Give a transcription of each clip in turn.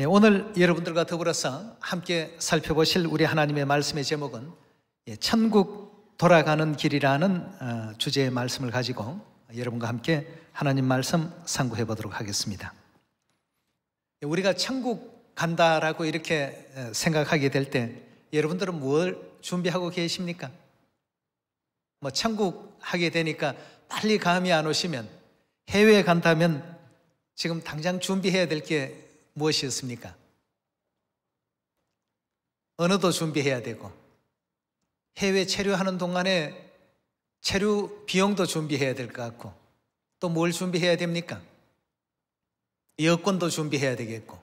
오늘 여러분들과 더불어서 함께 살펴보실 우리 하나님의 말씀의 제목은 천국 돌아가는 길이라는 주제의 말씀을 가지고 여러분과 함께 하나님 말씀 상고해 보도록 하겠습니다. 우리가 천국 간다라고 이렇게 생각하게 될 때 여러분들은 뭘 준비하고 계십니까? 천국 하게 되니까 빨리 감이 안 오시면 해외에 간다면 지금 당장 준비해야 될 게 무엇이었습니까? 언어도 준비해야 되고 해외 체류하는 동안에 체류 비용도 준비해야 될 것 같고 또 뭘 준비해야 됩니까? 여권도 준비해야 되겠고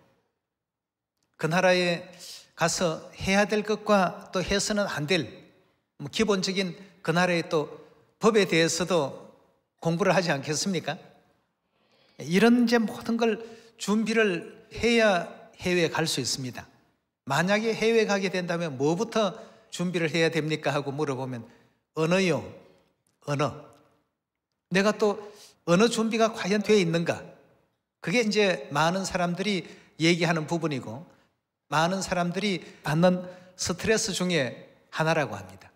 그 나라에 가서 해야 될 것과 또 해서는 안 될 기본적인 그 나라의 또 법에 대해서도 공부를 하지 않겠습니까? 이런 이제 모든 걸 준비를 해야 해외에 갈 수 있습니다. 만약에 해외에 가게 된다면 뭐부터 준비를 해야 됩니까? 하고 물어보면 언어요. 언어. 내가 또 언어 준비가 과연 되어 있는가? 그게 이제 많은 사람들이 얘기하는 부분이고 많은 사람들이 받는 스트레스 중에 하나라고 합니다.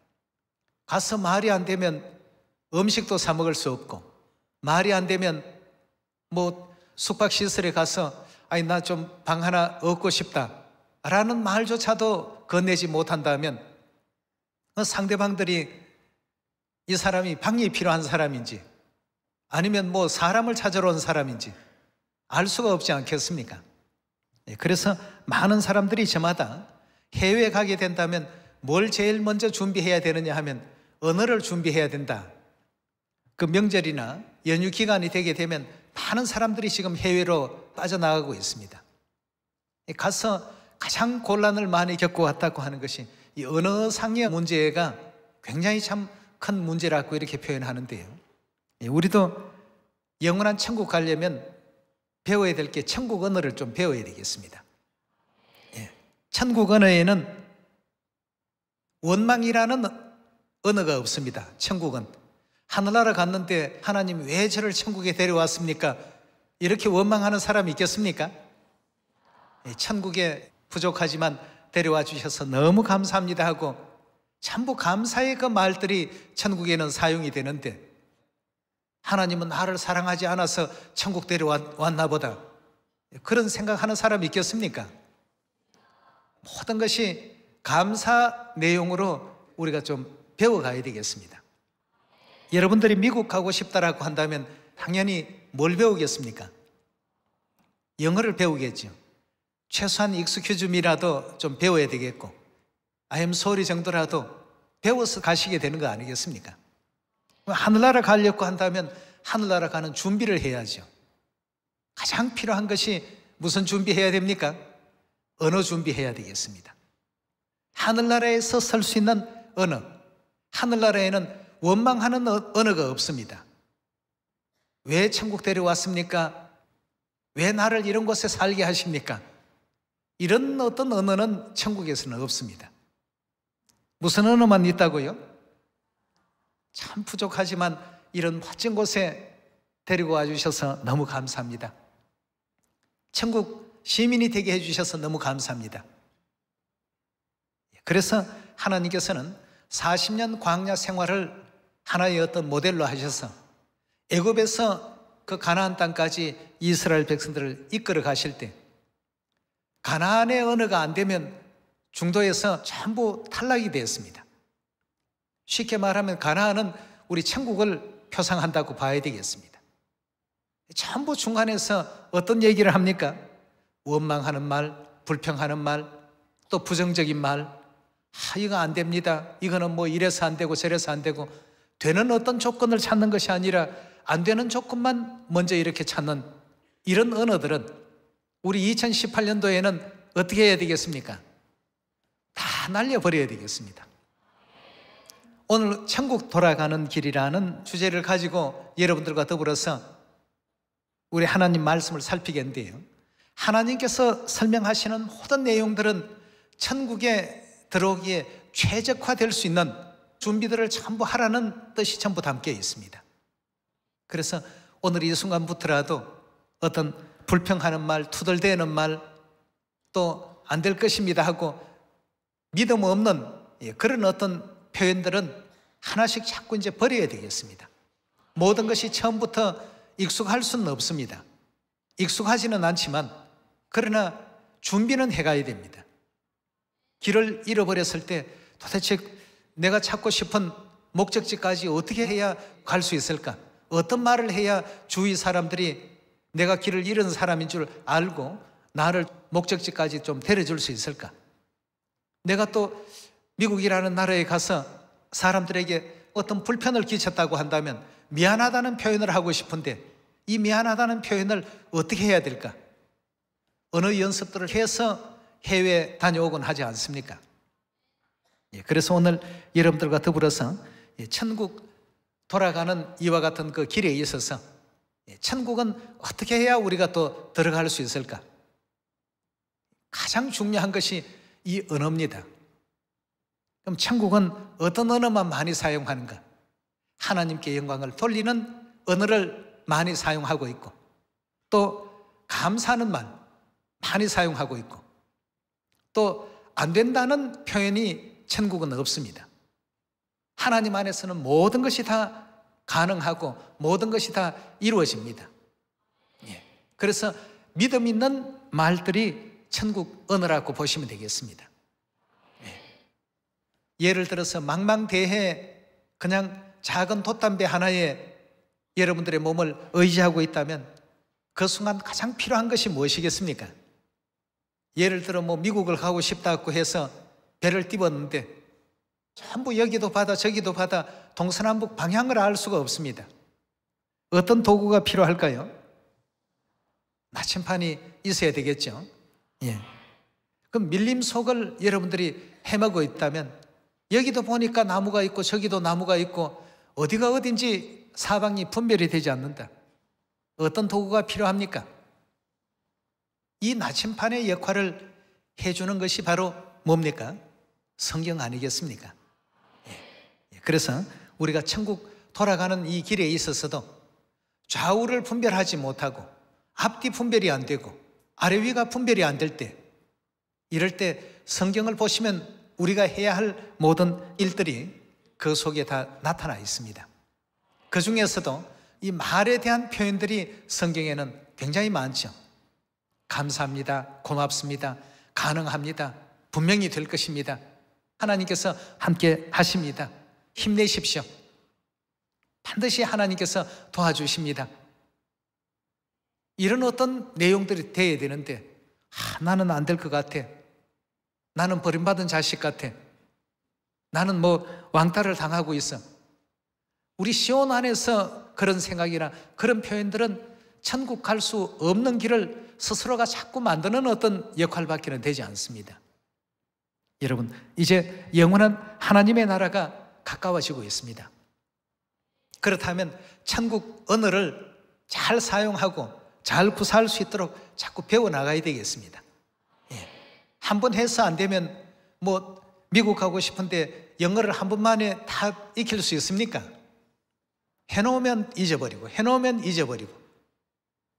가서 말이 안 되면 음식도 사 먹을 수 없고 말이 안 되면 숙박시설에 가서 아니 나 좀 방 하나 얻고 싶다 라는 말조차도 건네지 못한다면 상대방들이 이 사람이 방이 필요한 사람인지 아니면 사람을 찾으러 온 사람인지 알 수가 없지 않겠습니까? 그래서 많은 사람들이 저마다 해외에 가게 된다면 뭘 제일 먼저 준비해야 되느냐 하면 언어를 준비해야 된다. 그 명절이나 연휴 기간이 되게 되면 많은 사람들이 지금 해외로 빠져나가고 있습니다. 가서 가장 곤란을 많이 겪고 왔다고 하는 것이 이 언어상의 문제가 굉장히 참 큰 문제라고 이렇게 표현하는데요. 우리도 영원한 천국 가려면 배워야 될 게 천국 언어를 좀 배워야 되겠습니다. 천국 언어에는 원망이라는 언어가 없습니다. 천국은 하늘나라 갔는데 하나님 왜 저를 천국에 데려왔습니까? 이렇게 원망하는 사람이 있겠습니까? 천국에 부족하지만 데려와 주셔서 너무 감사합니다 하고 전부 감사의 그 말들이 천국에는 사용이 되는데 하나님은 나를 사랑하지 않아서 천국 데려왔나 보다 그런 생각하는 사람이 있겠습니까? 모든 것이 감사 내용으로 우리가 좀 배워가야 되겠습니다. 여러분들이 미국 가고 싶다라고 한다면 당연히 뭘 배우겠습니까? 영어를 배우겠죠. 최소한 excuse me라도 좀 배워야 되겠고 I am sorry 정도라도 배워서 가시게 되는 거 아니겠습니까? 하늘나라 가려고 한다면 하늘나라 가는 준비를 해야죠. 가장 필요한 것이 무슨 준비해야 됩니까? 언어 준비해야 되겠습니다. 하늘나라에서 설 수 있는 언어, 하늘나라에는 원망하는 언어가 없습니다. 왜 천국 데려왔습니까? 왜 나를 이런 곳에 살게 하십니까? 이런 어떤 언어는 천국에서는 없습니다. 무슨 언어만 있다고요? 참 부족하지만 이런 멋진 곳에 데리고 와주셔서 너무 감사합니다. 천국 시민이 되게 해주셔서 너무 감사합니다. 그래서 하나님께서는 40년 광야 생활을 하나의 어떤 모델로 하셔서 애굽에서 그 가나안 땅까지 이스라엘 백성들을 이끌어 가실 때 가나안의 언어가 안 되면 중도에서 전부 탈락이 되었습니다. 쉽게 말하면 가나안은 우리 천국을 표상한다고 봐야 되겠습니다. 전부 중간에서 어떤 얘기를 합니까? 원망하는 말, 불평하는 말, 또 부정적인 말 이거 안 됩니다. 이거는 이래서 안 되고 저래서 안 되고 되는 어떤 조건을 찾는 것이 아니라 안 되는 조건만 먼저 이렇게 찾는 이런 언어들은 우리 2018년도에는 어떻게 해야 되겠습니까? 다 날려버려야 되겠습니다. 오늘 천국 돌아가는 길이라는 주제를 가지고 여러분들과 더불어서 우리 하나님 말씀을 살피겠는데요. 하나님께서 설명하시는 모든 내용들은 천국에 들어오기에 최적화될 수 있는 준비들을 전부 하라는 뜻이 전부 담겨 있습니다. 그래서 오늘 이 순간부터라도 어떤 불평하는 말, 투덜대는 말, 또 안 될 것입니다 하고 믿음 없는 그런 어떤 표현들은 하나씩 자꾸 이제 버려야 되겠습니다. 모든 것이 처음부터 익숙할 수는 없습니다. 익숙하지는 않지만 그러나 준비는 해가야 됩니다. 길을 잃어버렸을 때 도대체 내가 찾고 싶은 목적지까지 어떻게 해야 갈 수 있을까? 어떤 말을 해야 주위 사람들이 내가 길을 잃은 사람인 줄 알고 나를 목적지까지 좀 데려줄 수 있을까? 내가 또 미국이라는 나라에 가서 사람들에게 어떤 불편을 끼쳤다고 한다면 미안하다는 표현을 하고 싶은데 이 미안하다는 표현을 어떻게 해야 될까? 언어 연습들을 해서 해외에 다녀오곤 하지 않습니까? 그래서 오늘 여러분들과 더불어서 천국 돌아가는 이와 같은 그 길에 있어서 천국은 어떻게 해야 우리가 또 들어갈 수 있을까? 가장 중요한 것이 이 언어입니다. 그럼 천국은 어떤 언어만 많이 사용하는가? 하나님께 영광을 돌리는 언어를 많이 사용하고 있고 또 감사하는 말 많이 사용하고 있고 또 안 된다는 표현이 천국은 없습니다. 하나님 안에서는 모든 것이 다 가능하고 모든 것이 다 이루어집니다. 그래서 믿음 있는 말들이 천국 언어라고 보시면 되겠습니다. 예를 들어서 망망대해 그냥 작은 돛담배 하나에 여러분들의 몸을 의지하고 있다면 그 순간 가장 필요한 것이 무엇이겠습니까? 예를 들어 미국을 가고 싶다고 해서 배를 띄웠는데 전부 여기도 바다 저기도 바다 동서남북 방향을 알 수가 없습니다. 어떤 도구가 필요할까요? 나침판이 있어야 되겠죠. 그럼 밀림속을 여러분들이 헤매고 있다면 여기도 보니까 나무가 있고 저기도 나무가 있고 어디가 어딘지 사방이 분별이 되지 않는다. 어떤 도구가 필요합니까? 이 나침판의 역할을 해주는 것이 바로 뭡니까? 성경 아니겠습니까? 그래서 우리가 천국 돌아가는 이 길에 있어서도 좌우를 분별하지 못하고 앞뒤 분별이 안 되고 아래 위가 분별이 안 될 때 이럴 때 성경을 보시면 우리가 해야 할 모든 일들이 그 속에 다 나타나 있습니다. 그 중에서도 이 말에 대한 표현들이 성경에는 굉장히 많죠. 감사합니다. 고맙습니다. 가능합니다. 분명히 될 것입니다. 하나님께서 함께 하십니다. 힘내십시오. 반드시 하나님께서 도와주십니다. 이런 어떤 내용들이 돼야 되는데 나는 안 될 것 같아. 나는 버림받은 자식 같아. 나는 왕따를 당하고 있어. 우리 시온 안에서 그런 생각이나 그런 표현들은 천국 갈 수 없는 길을 스스로가 자꾸 만드는 어떤 역할밖에는 되지 않습니다. 여러분, 이제 영원한 하나님의 나라가 가까워지고 있습니다. 그렇다면 천국 언어를 잘 사용하고 잘 구사할 수 있도록 자꾸 배워나가야 되겠습니다. 한 번 해서 안 되면 미국 가고 싶은데 영어를 한 번 만에 다 익힐 수 있습니까? 해놓으면 잊어버리고 해놓으면 잊어버리고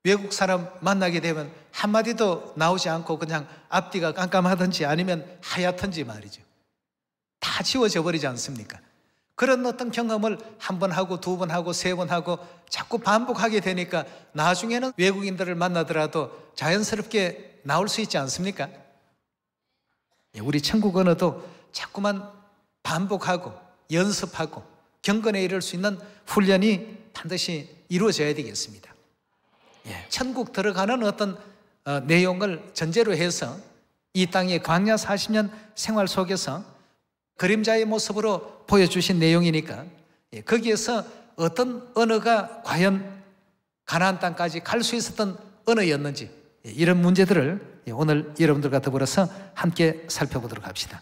외국 사람 만나게 되면 한마디도 나오지 않고 그냥 앞뒤가 깜깜하든지 아니면 하얗든지 말이죠. 다 지워져 버리지 않습니까? 그런 어떤 경험을 한 번 하고 두 번 하고 세 번 하고 자꾸 반복하게 되니까 나중에는 외국인들을 만나더라도 자연스럽게 나올 수 있지 않습니까? 우리 천국 언어도 자꾸만 반복하고 연습하고 경건에 이를 수 있는 훈련이 반드시 이루어져야 되겠습니다. 천국 들어가는 어떤 내용을 전제로 해서 이 땅의 광야 40년 생활 속에서 그림자의 모습으로 보여주신 내용이니까 거기에서 어떤 언어가 과연 가나안 땅까지 갈 수 있었던 언어였는지 이런 문제들을 오늘 여러분들과 더불어서 함께 살펴보도록 합시다.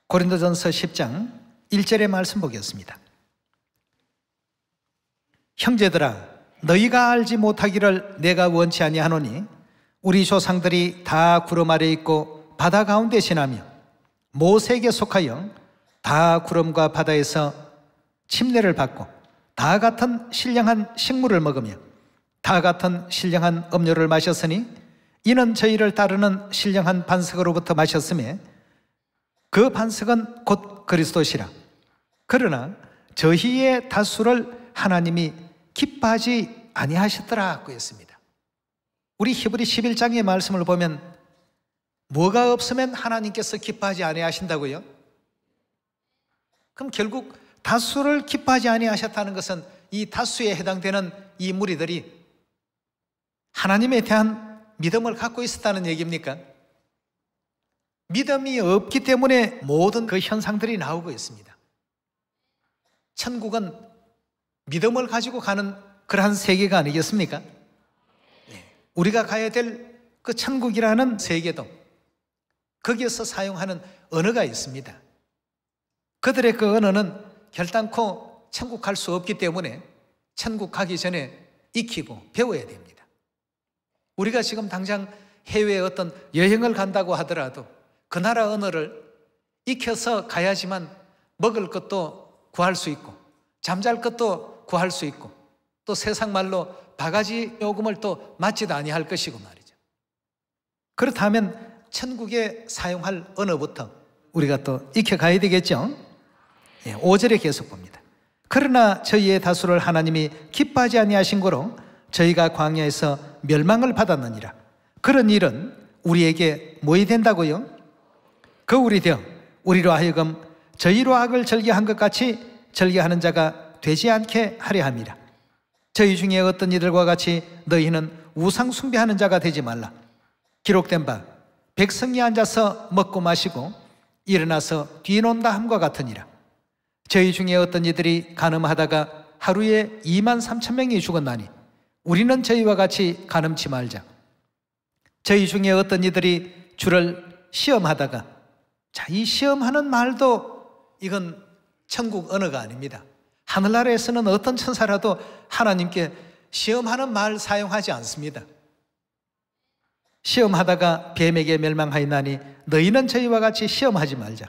고린도전서 10장 1절의 말씀 보겠습니다. 형제들아, 너희가 알지 못하기를 내가 원치 아니하노니 우리 조상들이 다 구름 아래 있고 바다 가운데 지나며 모세에게 속하여 다 구름과 바다에서 침례를 받고 다 같은 신령한 식물을 먹으며 다 같은 신령한 음료를 마셨으니 이는 저희를 따르는 신령한 반석으로부터 마셨음에 그 반석은 곧 그리스도시라. 그러나 저희의 다수를 하나님이 기뻐하지 아니하셨더라고 했습니다. 우리 히브리 11장의 말씀을 보면 뭐가 없으면 하나님께서 기뻐하지 아니하신다고요? 그럼 결국 다수를 기뻐하지 아니하셨다는 것은 이 다수에 해당되는 이 무리들이 하나님에 대한 믿음을 갖고 있었다는 얘기입니까? 믿음이 없기 때문에 모든 그 현상들이 나오고 있습니다. 천국은 믿음을 가지고 가는 그러한 세계가 아니겠습니까? 우리가 가야 될 그 천국이라는 세계도 거기에서 사용하는 언어가 있습니다. 그들의 그 언어는 결단코 천국 갈 수 없기 때문에 천국 가기 전에 익히고 배워야 됩니다. 우리가 지금 당장 해외에 어떤 여행을 간다고 하더라도 그 나라 언어를 익혀서 가야지만 먹을 것도 구할 수 있고 잠잘 것도 구할 수 있고 또 세상 말로 바가지 요금을 또 맞지도 아니할 것이고 말이죠. 그렇다면 천국에 사용할 언어부터 우리가 또 익혀가야 되겠죠. 5절에 계속 봅니다. 그러나 저희의 다수를 하나님이 기뻐하지 아니하신 고로 저희가 광야에서 멸망을 받았느니라. 그런 일은 우리에게 뭐이 된다고요? 거울이 되어 우리로 하여금 저희로 악을 절개한 것 같이 절개하는 자가 되지 않게 하려 함이라. 저희 중에 어떤 이들과 같이 너희는 우상 숭배하는 자가 되지 말라. 기록된 바 백성이 앉아서 먹고 마시고 일어나서 뒤논다 함과 같으니라. 저희 중에 어떤 이들이 간음하다가 하루에 23,000명이 죽었나니 우리는 저희와 같이 간음치 말자. 저희 중에 어떤 이들이 주를 시험하다가, 자, 이 시험하는 말도 이건 천국 언어가 아닙니다. 하늘나라에서는 어떤 천사라도 하나님께 시험하는 말 사용하지 않습니다. 시험하다가 뱀에게 멸망하였나니 너희는 저희와 같이 시험하지 말자.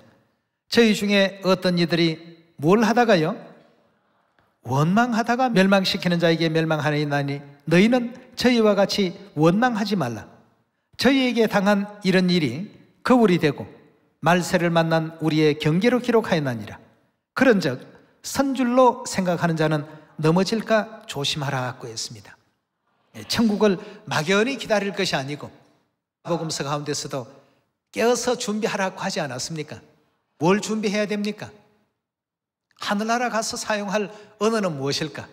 저희 중에 어떤 이들이 뭘 하다가요? 원망하다가 멸망시키는 자에게 멸망하였나니 너희는 저희와 같이 원망하지 말라. 저희에게 당한 이런 일이 거울이 되고 말세를 만난 우리의 경계로 기록하였나니라. 그런즉 선줄로 생각하는 자는 넘어질까 조심하라고 했습니다. 천국을 막연히 기다릴 것이 아니고 복음서 가운데서도 깨어서 준비하라고 하지 않았습니까? 뭘 준비해야 됩니까? 하늘나라 가서 사용할 언어는 무엇일까?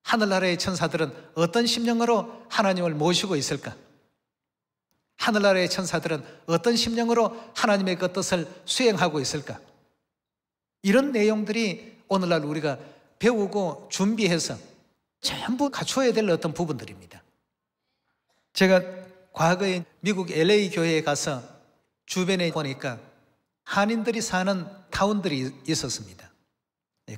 하늘나라의 천사들은 어떤 심령으로 하나님을 모시고 있을까? 하늘나라의 천사들은 어떤 심령으로 하나님의 그 뜻을 수행하고 있을까? 이런 내용들이 오늘날 우리가 배우고 준비해서 전부 갖추어야 될 어떤 부분들입니다. 제가 과거에 미국 LA 교회에 가서 주변에 보니까 한인들이 사는 타운들이 있었습니다.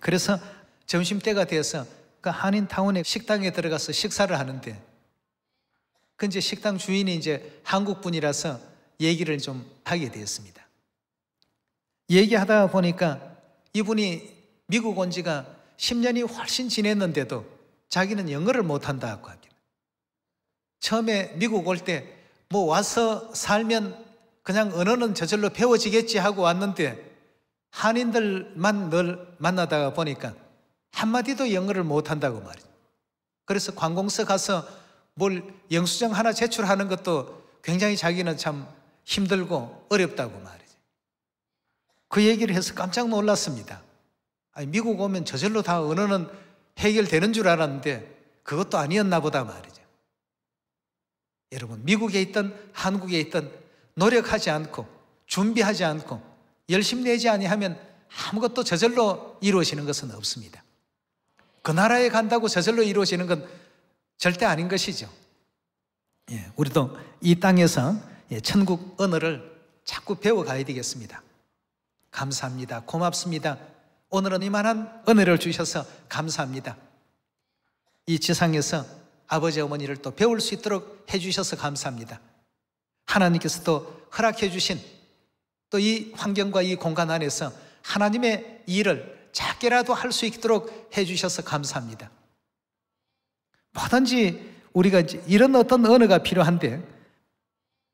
그래서 점심때가 돼서 그 한인 타운의 식당에 들어가서 식사를 하는데 그 이제 식당 주인이 이제 한국 분이라서 얘기를 좀 하게 되었습니다. 얘기하다 보니까 이분이 미국 온 지가 10년이 훨씬 지냈는데도 자기는 영어를 못한다고 하길래 처음에 미국 올 때 뭐 와서 살면 그냥 언어는 저절로 배워지겠지 하고 왔는데 한인들만 늘 만나다가 보니까 한마디도 영어를 못한다고 말이죠. 그래서 관공서 가서 뭘 영수증 하나 제출하는 것도 굉장히 자기는 참 힘들고 어렵다고 말이죠. 그 얘기를 해서 깜짝 놀랐습니다. 아니, 미국 오면 저절로 다 언어는 해결되는 줄 알았는데 그것도 아니었나 보다 말이죠. 여러분, 미국에 있든 한국에 있든 노력하지 않고 준비하지 않고 열심 내지 아니하면 아무것도 저절로 이루어지는 것은 없습니다. 그 나라에 간다고 저절로 이루어지는 건 절대 아닌 것이죠. 우리도 이 땅에서 천국 언어를 자꾸 배워가야 되겠습니다. 감사합니다. 고맙습니다. 오늘은 이만한 은혜를 주셔서 감사합니다. 이 지상에서 아버지 어머니를 또 배울 수 있도록 해주셔서 감사합니다. 하나님께서 또 허락해 주신 또 이 환경과 이 공간 안에서 하나님의 일을 작게라도 할 수 있도록 해주셔서 감사합니다. 뭐든지 우리가 이제 이런 어떤 언어가 필요한데,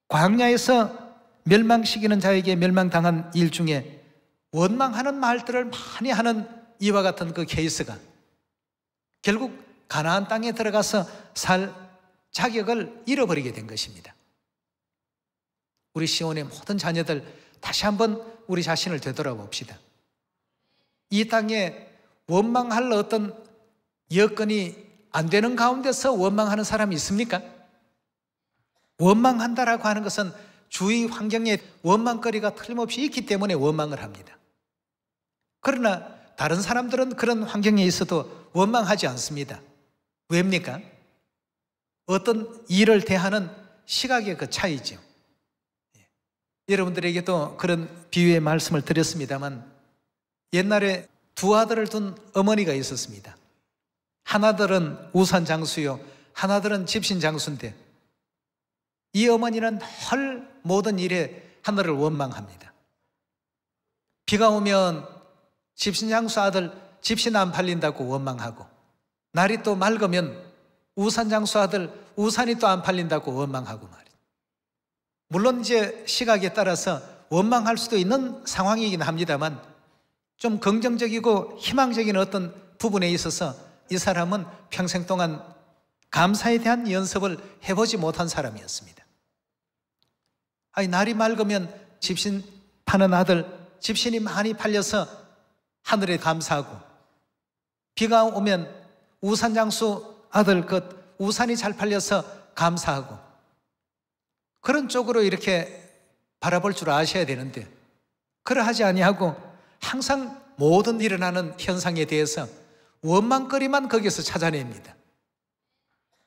광야에서 멸망시키는 자에게 멸망당한 일 중에 원망하는 말들을 많이 하는 이와 같은 그 케이스가 결국 가나안 땅에 들어가서 살 자격을 잃어버리게 된 것입니다. 우리 시온의 모든 자녀들, 다시 한번 우리 자신을 되돌아봅시다. 이 땅에 원망할 어떤 여건이 안 되는 가운데서 원망하는 사람이 있습니까? 원망한다라고 하는 것은 주위 환경에 원망거리가 틀림없이 있기 때문에 원망을 합니다. 그러나 다른 사람들은 그런 환경에 있어도 원망하지 않습니다. 왜입니까? 어떤 일을 대하는 시각의 그 차이죠. 여러분들에게도 그런 비유의 말씀을 드렸습니다만, 옛날에 두 아들을 둔 어머니가 있었습니다. 하나들은 우산 장수요, 하나들은 집신 장수인데, 이 어머니는 늘 모든 일에 하늘을 원망합니다. 비가 오면 집신 장수 아들 집신 안 팔린다고 원망하고, 날이 또 맑으면 우산 장수 아들 우산이 또 안 팔린다고 원망하고 말이에요. 물론 이제 시각에 따라서 원망할 수도 있는 상황이긴 합니다만, 좀 긍정적이고 희망적인 어떤 부분에 있어서 이 사람은 평생 동안 감사에 대한 연습을 해보지 못한 사람이었습니다. 아니, 날이 맑으면 집신 파는 아들 집신이 많이 팔려서 하늘에 감사하고, 비가 오면 우산 장수 아들 그 우산이 잘 팔려서 감사하고, 그런 쪽으로 이렇게 바라볼 줄 아셔야 되는데, 그러하지 아니하고 항상 모든 일어나는 현상에 대해서 원망거리만 거기서 찾아냅니다.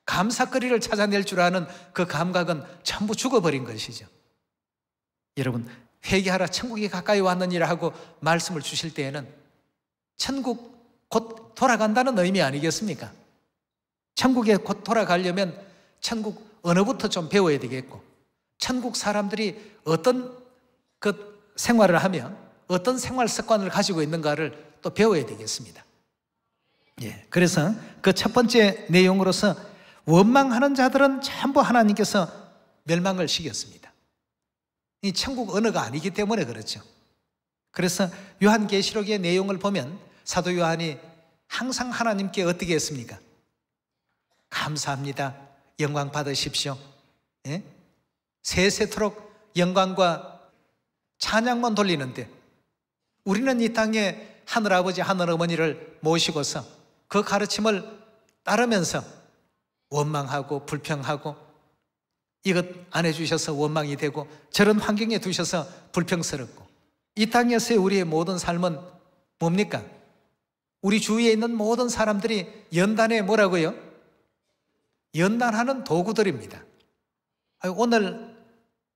감사거리를 찾아낼 줄 아는 그 감각은 전부 죽어버린 것이죠. 여러분, 회개하라, 천국이 가까이 왔느니라 하고 말씀을 주실 때에는 천국 곧 돌아간다는 의미 아니겠습니까? 천국에 곧 돌아가려면 천국 언어부터 좀 배워야 되겠고, 천국 사람들이 어떤 그 생활을 하며 어떤 생활 습관을 가지고 있는가를 또 배워야 되겠습니다. 예, 그래서 그 첫 번째 내용으로서 원망하는 자들은 전부 하나님께서 멸망을 시켰습니다. 이 천국 언어가 아니기 때문에 그렇죠. 그래서 요한계시록의 내용을 보면 사도 요한이 항상 하나님께 어떻게 했습니까? 감사합니다, 영광 받으십시오, 예? 세세토록 영광과 찬양만 돌리는데, 우리는 이 땅에 하늘아버지 하늘어머니를 모시고서 그 가르침을 따르면서 원망하고 불평하고, 이것 안 해주셔서 원망이 되고, 저런 환경에 두셔서 불평스럽고, 이 땅에서의 우리의 모든 삶은 뭡니까? 우리 주위에 있는 모든 사람들이 연단에 뭐라고요? 연단하는 도구들입니다. 오늘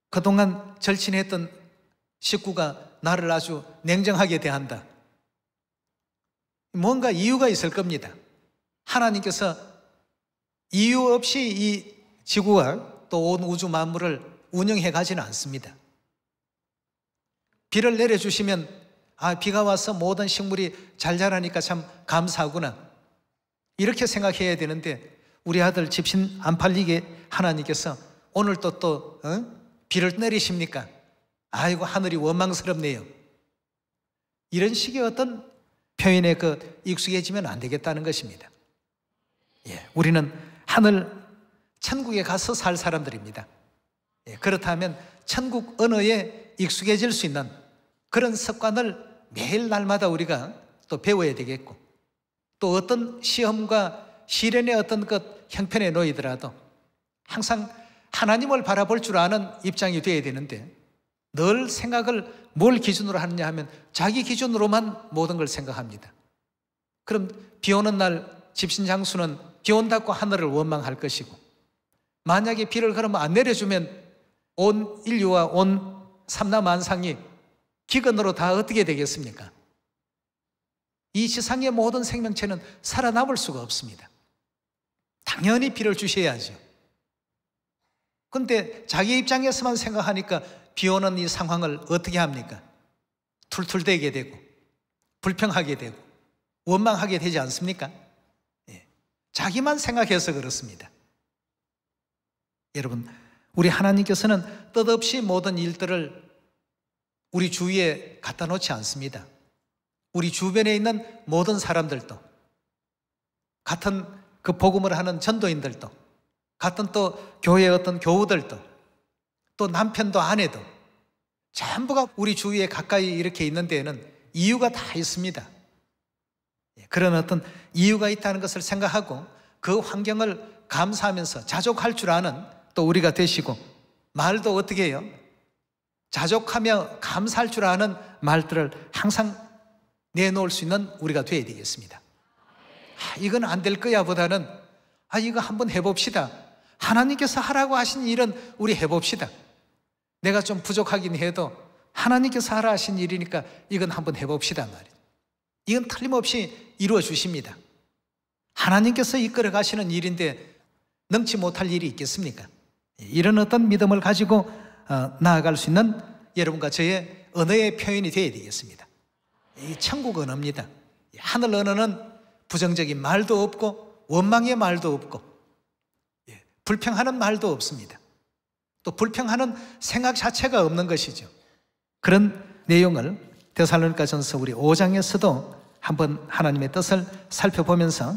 그동안 절친했던 식구가 나를 아주 냉정하게 대한다. 뭔가 이유가 있을 겁니다. 하나님께서 이유 없이 이 지구와 또 온 우주 만물을 운영해 가지는 않습니다. 비를 내려주시면, 아, 비가 와서 모든 식물이 잘 자라니까 참 감사하구나, 이렇게 생각해야 되는데, 우리 아들 집신 안 팔리게 하나님께서 오늘 또 비를 내리십니까? 아이고, 하늘이 원망스럽네요. 이런 식의 어떤 표현에 익숙해지면 안 되겠다는 것입니다. 예, 우리는 하늘 천국에 가서 살 사람들입니다. 예, 그렇다면 천국 언어에 익숙해질 수 있는 그런 습관을 매일 날마다 우리가 또 배워야 되겠고, 또 어떤 시험과 시련의 어떤 것 형편에 놓이더라도 항상 하나님을 바라볼 줄 아는 입장이 되어야 되는데, 늘 생각을 뭘 기준으로 하느냐 하면 자기 기준으로만 모든 걸 생각합니다. 그럼 비 오는 날 집신장수는 비 온다고 하늘을 원망할 것이고, 만약에 비를 그러면 안 내려주면 온 인류와 온 삼라만상이 기근으로 다 어떻게 되겠습니까? 이 지상의 모든 생명체는 살아남을 수가 없습니다. 당연히 비를 주셔야죠. 그런데 자기 입장에서만 생각하니까 비 오는 이 상황을 어떻게 합니까? 툴툴대게 되고 불평하게 되고 원망하게 되지 않습니까? 예. 자기만 생각해서 그렇습니다. 여러분, 우리 하나님께서는 뜻없이 모든 일들을 우리 주위에 갖다 놓지 않습니다. 우리 주변에 있는 모든 사람들도, 같은 그 복음을 하는 전도인들도, 같은 또 교회의 어떤 교우들도, 또 남편도 아내도 전부가 우리 주위에 가까이 이렇게 있는 데에는 이유가 다 있습니다. 그런 어떤 이유가 있다는 것을 생각하고 그 환경을 감사하면서 자족할 줄 아는 또 우리가 되시고, 말도 어떻게 해요? 자족하며 감사할 줄 아는 말들을 항상 내놓을 수 있는 우리가 되어야 되겠습니다. 이건 안 될 거야 보다는 이거 한번 해봅시다. 하나님께서 하라고 하신 일은 우리 해봅시다. 내가 좀 부족하긴 해도 하나님께서 하라 하신 일이니까 이건 한번 해봅시다 말이죠. 이건 틀림없이 이루어 주십니다. 하나님께서 이끌어 가시는 일인데 능치 못할 일이 있겠습니까? 이런 어떤 믿음을 가지고 나아갈 수 있는 여러분과 저의 언어의 표현이 되어야 되겠습니다. 이 천국 언어입니다. 하늘 언어는 부정적인 말도 없고 원망의 말도 없고 불평하는 말도 없습니다. 또 불평하는 생각 자체가 없는 것이죠. 그런 내용을 데살로니가전서 우리 5장에서도 한번 하나님의 뜻을 살펴보면서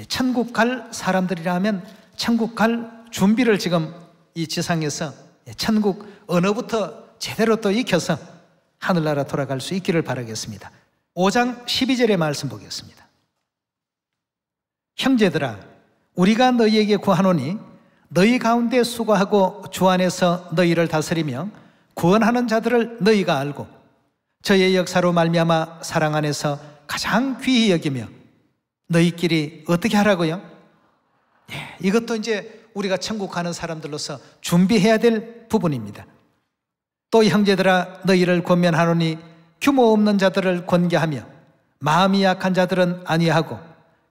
천국 갈 사람들이라면 천국 갈 준비를 지금 이 지상에서 천국 언어부터 제대로 또 익혀서 하늘나라 돌아갈 수 있기를 바라겠습니다. 5장 12절의 말씀 보겠습니다. 형제들아, 우리가 너희에게 구하노니 너희 가운데 수고하고 주 안에서 너희를 다스리며 구원하는 자들을 너희가 알고 저의 역사로 말미암아 사랑 안에서 가장 귀히 여기며 너희끼리 어떻게 하라고요? 이것도 이제 우리가 천국 가는 사람들로서 준비해야 될 부분입니다. 또 형제들아, 너희를 권면하노니 규모 없는 자들을 권계하며 마음이 약한 자들은 아니하고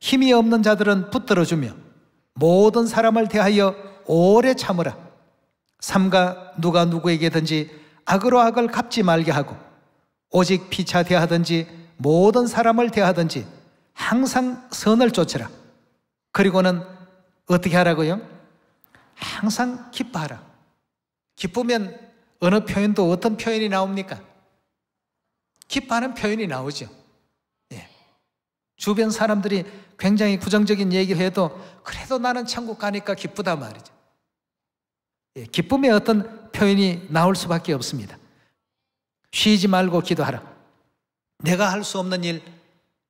힘이 없는 자들은 붙들어주며 모든 사람을 대하여 오래 참으라. 삼가 누가 누구에게든지 악으로 악을 갚지 말게 하고 오직 피차 대하든지 모든 사람을 대하든지 항상 선을 쫓으라. 그리고는 어떻게 하라고요? 항상 기뻐하라. 기쁘면 어느 표현도 어떤 표현이 나옵니까? 기뻐하는 표현이 나오죠. 주변 사람들이 굉장히 부정적인 얘기를 해도 그래도 나는 천국 가니까 기쁘다 말이죠. 기쁨의 어떤 표현이 나올 수밖에 없습니다. 쉬지 말고 기도하라. 내가 할 수 없는 일,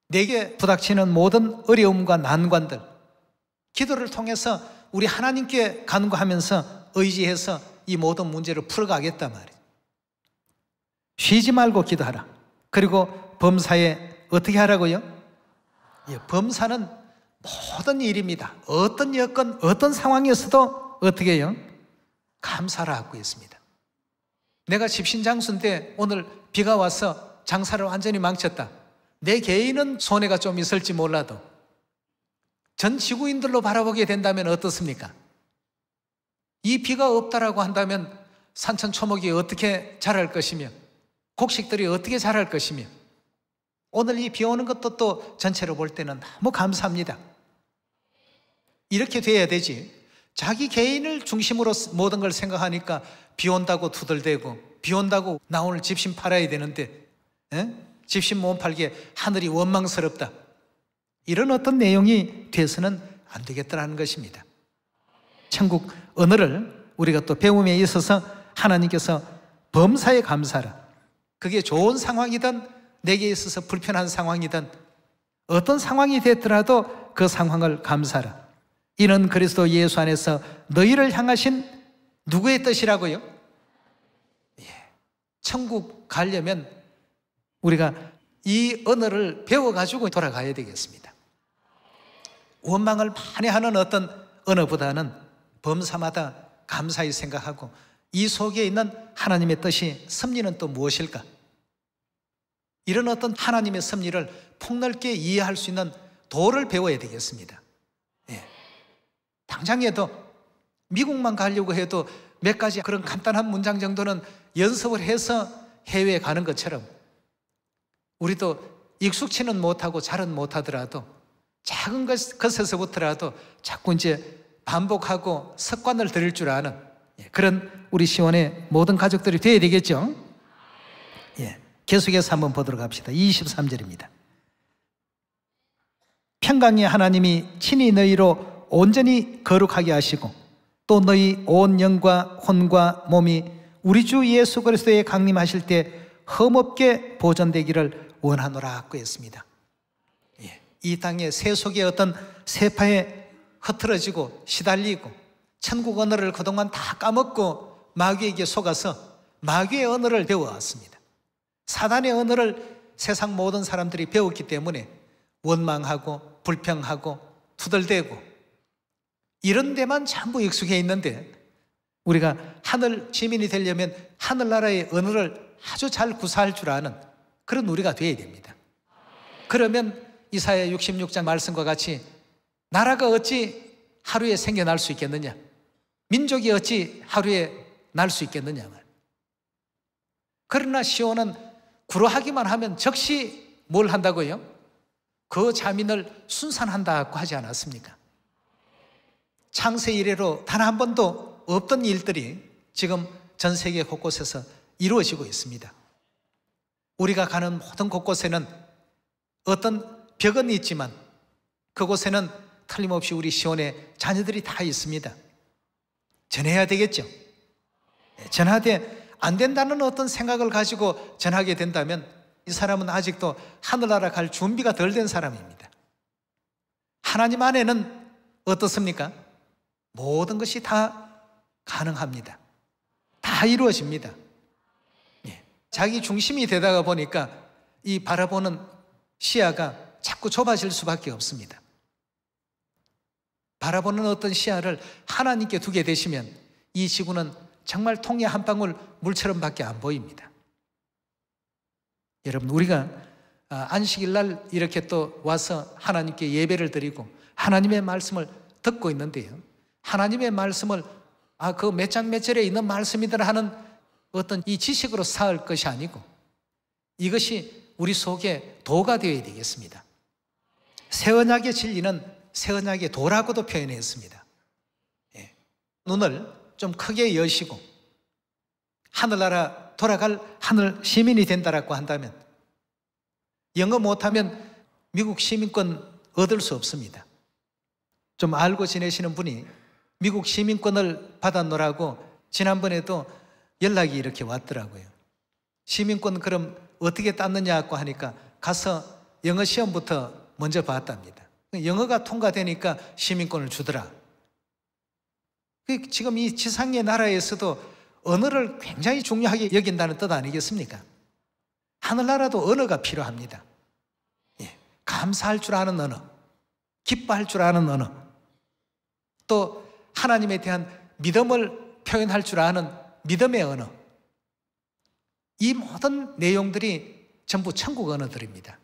내게 부닥치는 모든 어려움과 난관들, 기도를 통해서 우리 하나님께 간구하면서 의지해서 이 모든 문제를 풀어가겠단 말이에요. 쉬지 말고 기도하라. 그리고 범사에 어떻게 하라고요? 범사는 모든 일입니다. 어떤 여건, 어떤 상황에서도 어떻게 해요? 감사를 하고 있습니다. 내가 집신장수인데 오늘 비가 와서 장사를 완전히 망쳤다. 내 개인은 손해가 좀 있을지 몰라도 전 지구인들로 바라보게 된다면 어떻습니까? 이 비가 없다라고 한다면 산천초목이 어떻게 자랄 것이며 곡식들이 어떻게 자랄 것이며 오늘 이 비 오는 것도 또 전체로 볼 때는 너무 감사합니다. 이렇게 돼야 되지. 자기 개인을 중심으로 모든 걸 생각하니까 비 온다고 투덜대고 비 온다고 나 오늘 집신 팔아야 되는데 집신 못 팔기에 하늘이 원망스럽다. 이런 어떤 내용이 돼서는 안 되겠다는 것입니다. 천국 언어를 우리가 또 배움에 있어서 하나님께서 범사에 감사라. 그게 좋은 상황이든 내게 있어서 불편한 상황이든 어떤 상황이 됐더라도 그 상황을 감사라. 이는 그리스도 예수 안에서 너희를 향하신 누구의 뜻이라고요? 천국 가려면 우리가 이 언어를 배워가지고 돌아가야 되겠습니다. 원망을 많이 하는 어떤 언어보다는 범사마다 감사히 생각하고 이 속에 있는 하나님의 뜻이 섭리는 또 무엇일까? 이런 어떤 하나님의 섭리를 폭넓게 이해할 수 있는 도를 배워야 되겠습니다. 당장에도 미국만 가려고 해도 몇 가지 그런 간단한 문장 정도는 연습을 해서 해외에 가는 것처럼 우리도 익숙치는 못하고 잘은 못하더라도 작은 것에서부터라도 자꾸 이제 반복하고 습관을 들일 줄 아는 그런 우리 시온의 모든 가족들이 되어야 되겠죠. 계속해서 한번 보도록 합시다. 23절입니다. 평강의 하나님이 친히 너희로 온전히 거룩하게 하시고 또 너희 온 영과 혼과 몸이 우리 주 예수 그리스도에 강림하실 때 흠없게 보존되기를 원하노라고 했습니다. 이 땅의 세속의 어떤 세파에 흐트러지고 시달리고 천국 언어를 그동안 다 까먹고 마귀에게 속아서 마귀의 언어를 배워왔습니다. 사단의 언어를 세상 모든 사람들이 배웠기 때문에 원망하고 불평하고 투덜대고 이런 데만 전부 익숙해 있는데, 우리가 하늘 시민이 되려면 하늘나라의 언어를 아주 잘 구사할 줄 아는 그런 우리가 되어야 됩니다. 그러면 이사야 66장 말씀과 같이 나라가 어찌 하루에 생겨날 수 있겠느냐, 민족이 어찌 하루에 날 수 있겠느냐. 그러나 시온은 구로하기만 하면 즉시 뭘 한다고요? 그 자민을 순산한다고 하지 않았습니까? 창세 이래로 단 한 번도 없던 일들이 지금 전 세계 곳곳에서 이루어지고 있습니다. 우리가 가는 모든 곳곳에는 어떤 벽은 있지만 그곳에는 틀림없이 우리 시온의 자녀들이 다 있습니다. 전해야 되겠죠. 전하되 안 된다는 어떤 생각을 가지고 전하게 된다면 이 사람은 아직도 하늘나라 갈 준비가 덜 된 사람입니다. 하나님 안에는 어떻습니까? 모든 것이 다 가능합니다. 다 이루어집니다. 자기 중심이 되다가 보니까 이 바라보는 시야가 자꾸 좁아질 수밖에 없습니다. 바라보는 어떤 시야를 하나님께 두게 되시면 이 지구는 정말 통에 한 방울 물처럼 밖에 안 보입니다. 여러분, 우리가 안식일 날 이렇게 또 와서 하나님께 예배를 드리고 하나님의 말씀을 듣고 있는데요, 하나님의 말씀을 그 몇 장 몇 절에 있는 말씀이더라 하는 어떤 이 지식으로 쌓을 것이 아니고 이것이 우리 속에 도가 되어야 되겠습니다. 새 언약의 진리는 새 언약의 도라고도 표현했습니다. 눈을 좀 크게 여시고 하늘나라 돌아갈 하늘 시민이 된다라고 한다면, 영어 못하면 미국 시민권 얻을 수 없습니다. 좀 알고 지내시는 분이 미국 시민권을 받았노라고 지난번에도 연락이 이렇게 왔더라고요. 시민권 그럼 어떻게 땄느냐고 하니까 가서 영어 시험부터 먼저 봤답니다. 영어가 통과되니까 시민권을 주더라. 지금 이 지상의 나라에서도 언어를 굉장히 중요하게 여긴다는 뜻 아니겠습니까? 하늘나라도 언어가 필요합니다. 감사할 줄 아는 언어, 기뻐할 줄 아는 언어, 또 하나님에 대한 믿음을 표현할 줄 아는 믿음의 언어, 이 모든 내용들이 전부 천국 언어들입니다.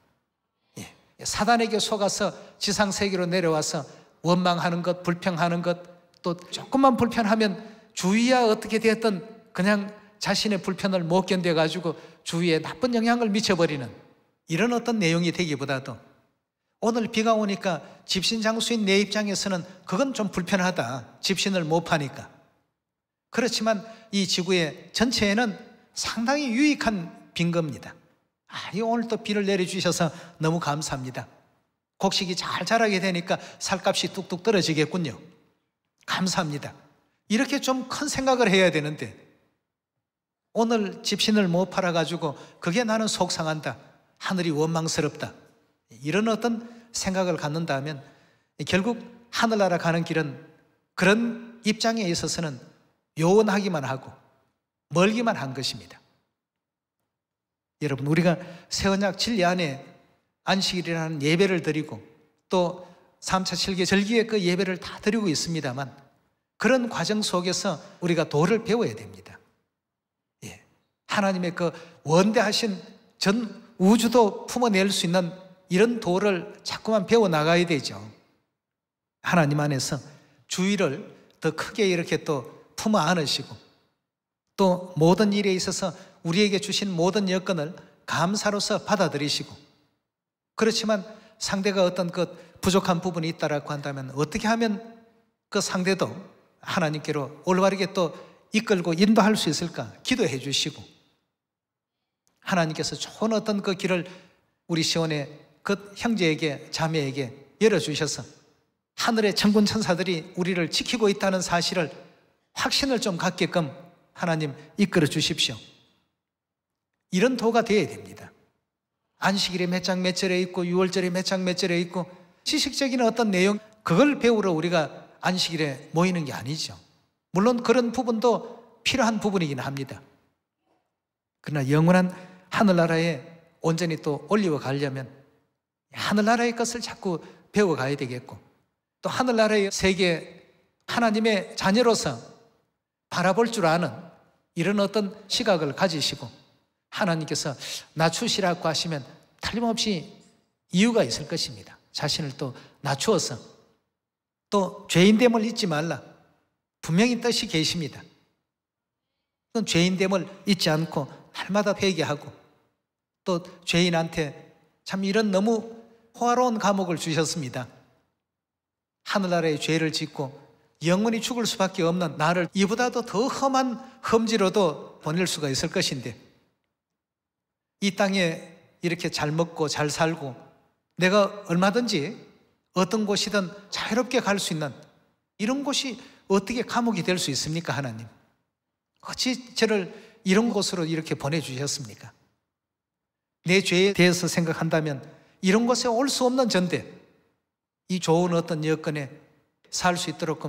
사단에게 속아서 지상세계로 내려와서 원망하는 것, 불평하는 것, 또 조금만 불편하면 주위야 어떻게 되었든 그냥 자신의 불편을 못 견뎌가지고 주위에 나쁜 영향을 미쳐버리는 이런 어떤 내용이 되기보다도 오늘 비가 오니까 집신장수인 내 입장에서는 그건 좀 불편하다, 집신을 못 파니까. 그렇지만 이 지구의 전체에는 상당히 유익한 빈 겁니다. 오늘 또 비를 내려주셔서 너무 감사합니다. 곡식이 잘 자라게 되니까 살값이 뚝뚝 떨어지겠군요. 감사합니다. 이렇게 좀 큰 생각을 해야 되는데 오늘 집신을 못 팔아가지고 그게 나는 속상한다, 하늘이 원망스럽다, 이런 어떤 생각을 갖는다면 결국 하늘나라 가는 길은 그런 입장에 있어서는 요원하기만 하고 멀기만 한 것입니다. 여러분, 우리가 새 언약 진리 안에 안식일이라는 예배를 드리고 또 3차 7개 절기의 그 예배를 다 드리고 있습니다만 그런 과정 속에서 우리가 도를 배워야 됩니다. 하나님의 그 원대하신 전 우주도 품어낼 수 있는 이런 도를 자꾸만 배워나가야 되죠. 하나님 안에서 주의를 더 크게 이렇게 또 품어 안으시고 또 모든 일에 있어서 우리에게 주신 모든 여건을 감사로서 받아들이시고, 그렇지만 상대가 어떤 그 부족한 부분이 있다라고 한다면 어떻게 하면 그 상대도 하나님께로 올바르게 또 이끌고 인도할 수 있을까 기도해 주시고, 하나님께서 좋은 어떤 그 길을 우리 시온의 그 형제에게 자매에게 열어주셔서 하늘의 천군 천사들이 우리를 지키고 있다는 사실을 확신을 좀 갖게끔 하나님 이끌어 주십시오. 이런 도가 되어야 됩니다. 안식일에 몇 장 몇 절에 있고 6월절에 몇 장 몇 절에 있고 지식적인 어떤 내용, 그걸 배우러 우리가 안식일에 모이는 게 아니죠. 물론 그런 부분도 필요한 부분이긴 합니다. 그러나 영원한 하늘나라에 온전히 또 올리워 가려면 하늘나라의 것을 자꾸 배워가야 되겠고, 또 하늘나라의 세계 하나님의 자녀로서 바라볼 줄 아는 이런 어떤 시각을 가지시고, 하나님께서 낮추시라고 하시면 틀림없이 이유가 있을 것입니다. 자신을 또 낮추어서, 또 죄인됨을 잊지 말라, 분명히 뜻이 계십니다. 그건 죄인됨을 잊지 않고 날마다 회개하고, 또 죄인한테 참 이런 너무 호화로운 감옥을 주셨습니다. 하늘나라의 죄를 짓고 영원히 죽을 수밖에 없는 나를 이보다도 더 험한 험지로도 보낼 수가 있을 것인데, 이 땅에 이렇게 잘 먹고 잘 살고 내가 얼마든지 어떤 곳이든 자유롭게 갈 수 있는 이런 곳이 어떻게 감옥이 될 수 있습니까? 하나님, 어찌 저를 이런 곳으로 이렇게 보내주셨습니까? 내 죄에 대해서 생각한다면 이런 곳에 올 수 없는 전데 이 좋은 어떤 여건에 살 수 있도록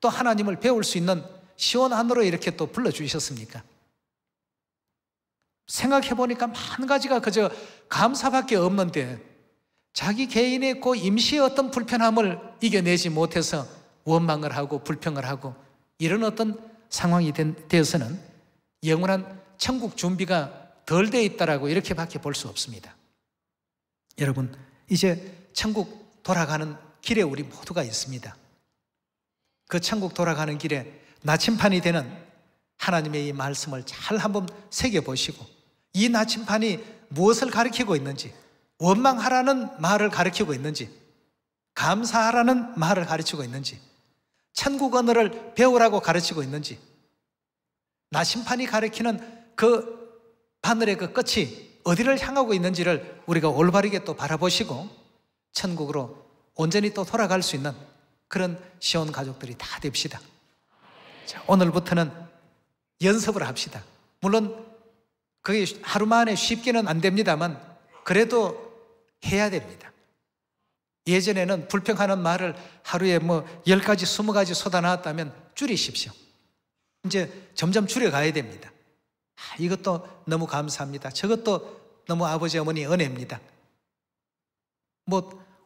또 하나님을 배울 수 있는 시원한으로 이렇게 또 불러주셨습니까? 생각해보니까 많은 가지가 그저 감사밖에 없는데, 자기 개인의 그 임시의 어떤 불편함을 이겨내지 못해서 원망을 하고 불평을 하고 이런 어떤 상황이 되어서는 영원한 천국 준비가 덜 돼 있다라고 이렇게밖에 볼 수 없습니다. 여러분, 이제 천국 돌아가는 길에 우리 모두가 있습니다. 그 천국 돌아가는 길에 나침판이 되는 하나님의 이 말씀을 잘 한번 새겨보시고, 이 나침판이 무엇을 가리키고 있는지, 원망하라는 말을 가리키고 있는지, 감사하라는 말을 가르치고 있는지, 천국 언어를 배우라고 가르치고 있는지, 나침판이 가리키는 그 바늘의 그 끝이 어디를 향하고 있는지를 우리가 올바르게 또 바라보시고 천국으로 온전히 또 돌아갈 수 있는 그런 시온 가족들이 다 됩시다. 자, 오늘부터는 연습을 합시다. 물론 그게 하루 만에 쉽게는 안 됩니다만 그래도 해야 됩니다. 예전에는 불평하는 말을 하루에 10가지, 20가지 쏟아나왔다면 줄이십시오. 이제 점점 줄여가야 됩니다. 이것도 너무 감사합니다. 저것도 너무 아버지 어머니 은혜입니다.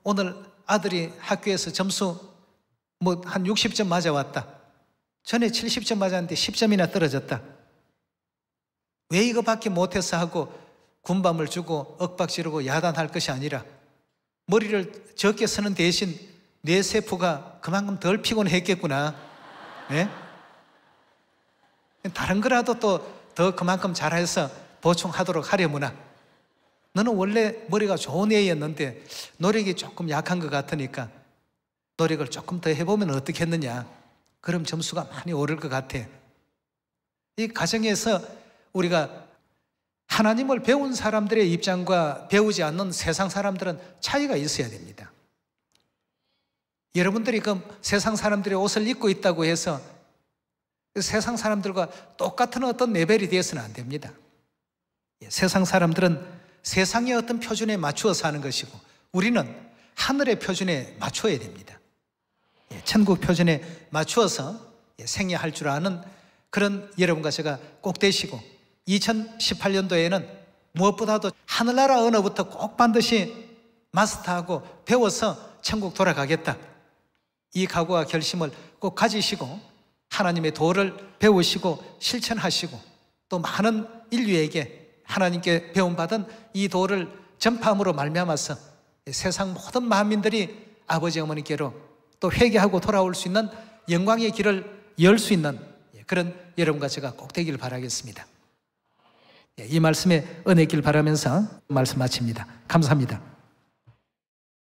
오늘 아들이 학교에서 점수 한 60점 맞아왔다. 전에 70점 맞았는데 10점이나 떨어졌다. 왜 이거밖에 못해서 하고 군밤을 주고 억박 지르고 야단할 것이 아니라 머리를 적게 쓰는 대신 뇌세포가 그만큼 덜 피곤했겠구나. 네? 다른 거라도 또 더 그만큼 잘해서 보충하도록 하려무나. 너는 원래 머리가 좋은 애였는데 노력이 조금 약한 것 같으니까 노력을 조금 더 해보면 어떻겠느냐. 그럼 점수가 많이 오를 것 같아. 이 가정에서 우리가 하나님을 배운 사람들의 입장과 배우지 않는 세상 사람들은 차이가 있어야 됩니다. 여러분들이 그 세상 사람들의 옷을 입고 있다고 해서 세상 사람들과 똑같은 어떤 레벨이 되어서는 안 됩니다. 세상 사람들은 세상의 어떤 표준에 맞추어서 하는 것이고 우리는 하늘의 표준에 맞춰야 됩니다. 천국 표준에 맞추어서 생애할 줄 아는 그런 여러분과 제가 꼭 되시고 2018년도에는 무엇보다도 하늘나라 언어부터 꼭 반드시 마스터하고 배워서 천국 돌아가겠다. 이 각오와 결심을 꼭 가지시고 하나님의 도를 배우시고 실천하시고 또 많은 인류에게 하나님께 배움받은 이 도를 전파함으로 말미암아서 세상 모든 만민들이 아버지 어머니께로 또 회개하고 돌아올 수 있는 영광의 길을 열 수 있는 그런 여러분과 제가 꼭 되기를 바라겠습니다. 이 말씀에 은혜 있길 바라면서 말씀 마칩니다. 감사합니다.